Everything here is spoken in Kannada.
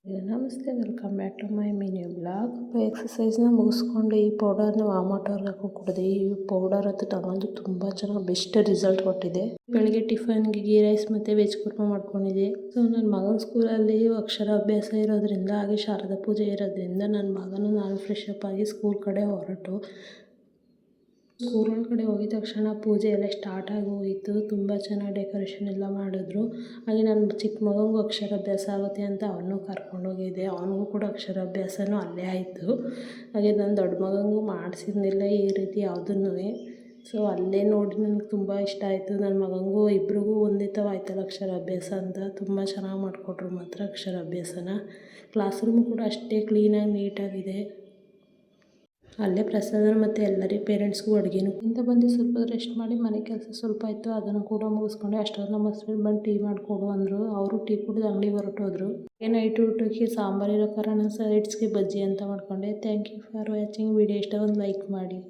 ನಮಸ್ತೆ, welcome back to my mini blog. ಎಕ್ಸಸೈಸ್ನ ಮುಗಿಸ್ಕೊಂಡು ಈ ಪೌಡರ್ನ ವಾಮಟ್ ಅವ್ರಿಗೆ ಹಾಕೊಂಡು ಕುಡಿದೆ. ಈ ಪೌಡರ್ ಅಂತೂ ತಗೊಂಡು ತುಂಬ ಚೆನ್ನಾಗಿ ಬೆಸ್ಟ್ ರಿಸಲ್ಟ್ ಕೊಟ್ಟಿದೆ. ಬೆಳಿಗ್ಗೆ ಟಿಫನ್ಗೆ ಗೀ ರೈಸ್ ಮತ್ತು ವೆಜ್ ಕುರ್ಮಾ ಮಾಡ್ಕೊಂಡಿದ್ದೆ. ಸೊ ನನ್ನ ಮಗನ ಸ್ಕೂಲಲ್ಲಿ ಅಕ್ಷರಾಭ್ಯಾಸ ಇರೋದ್ರಿಂದ ಹಾಗೆ ಶಾರದಾ ಪೂಜೆ ಇರೋದ್ರಿಂದ ನನ್ನ ಮಗನ ನಾನು ಫ್ರೆಶ್ ಅಪ್ ಆಗಿ ಸ್ಕೂಲ್ ಕಡೆ ಹೊರಟು. ಸ್ಕೂಲ್ ಕಡೆ ಹೋಗಿದ ತಕ್ಷಣ ಪೂಜೆ ಎಲ್ಲ ಸ್ಟಾರ್ಟ್ ಆಗಿ ಹೋಯಿತು. ತುಂಬ ಚೆನ್ನಾಗಿ ಡೆಕೋರೇಷನ್ ಎಲ್ಲ ಮಾಡಿದ್ರು. ಹಾಗೆ ನನ್ನ ಚಿಕ್ಕ ಮಗನಿಗೂ ಅಕ್ಷರಾಭ್ಯಾಸ ಆಗುತ್ತೆ ಅಂತ ಅವನು ಕರ್ಕೊಂಡೋಗಿದ್ದೆ. ಅವನಿಗೂ ಕೂಡ ಅಕ್ಷರಾಭ್ಯಾಸನೂ ಅಲ್ಲೇ ಆಯಿತು. ಹಾಗೆ ನನ್ನ ದೊಡ್ಡ ಮಗನಿಗೂ ಮಾಡಿಸಿದ್ನಿಲ್ಲ ಈ ರೀತಿ ಯಾವುದನ್ನೂ. ಸೊ ಅಲ್ಲೇ ನೋಡಿ ನನಗೆ ತುಂಬ ಇಷ್ಟ ಆಯಿತು. ನನ್ನ ಮಗನಿಗೂ ಇಬ್ರಿಗೂ ಒಂದೇ ಥರ ಆಯ್ತಲ್ಲ ಅಕ್ಷರಾಭ್ಯಾಸ ಅಂತ. ತುಂಬ ಚೆನ್ನಾಗಿ ಮಾಡಿಕೊಟ್ರು ಮಾತ್ರ ಅಕ್ಷರಾಭ್ಯಾಸನ. ಕ್ಲಾಸ್ ರೂಮು ಕೂಡ ಅಷ್ಟೇ ಕ್ಲೀನಾಗಿ ನೀಟಾಗಿದೆ. ಅಲ್ಲೇ ಪ್ರಸಾದ ಮತ್ತು ಎಲ್ಲರಿಗೂ ಪೇರೆಂಟ್ಸ್ಗೂ ಅಡುಗೆನೂ ಇಂತ ಬಂದು ಸ್ವಲ್ಪ ರೆಸ್ಟ್ ಮಾಡಿ ಮನೆ ಕೆಲಸ ಸ್ವಲ್ಪ ಇತ್ತು, ಅದನ್ನು ಕೂಡ ಮುಗಿಸ್ಕೊಂಡೆ. ಅಷ್ಟೊಂದು ನಮ್ಮ ಹಸ್ಬೆಂಡ್ ಬಂದು ಟೀ ಮಾಡಿಕೊಡು ಅಂದರು. ಅವರು ಟೀ ಕುಡಿದು ಅಂಗಡಿಗೆ ಹೊರಟೋದ್ರು. ನೈಟ್ ಊಟಕ್ಕೆ ಸಾಂಬಾರು ಇರೋ ಕಾರಣ ಸೈಡ್ಸ್ಗೆ ಬಜ್ಜಿ ಅಂತ ಮಾಡ್ಕೊಂಡೆ. Thank you for watching. Video ಇಷ್ಟ ಒಂದು ಲೈಕ್ ಮಾಡಿ.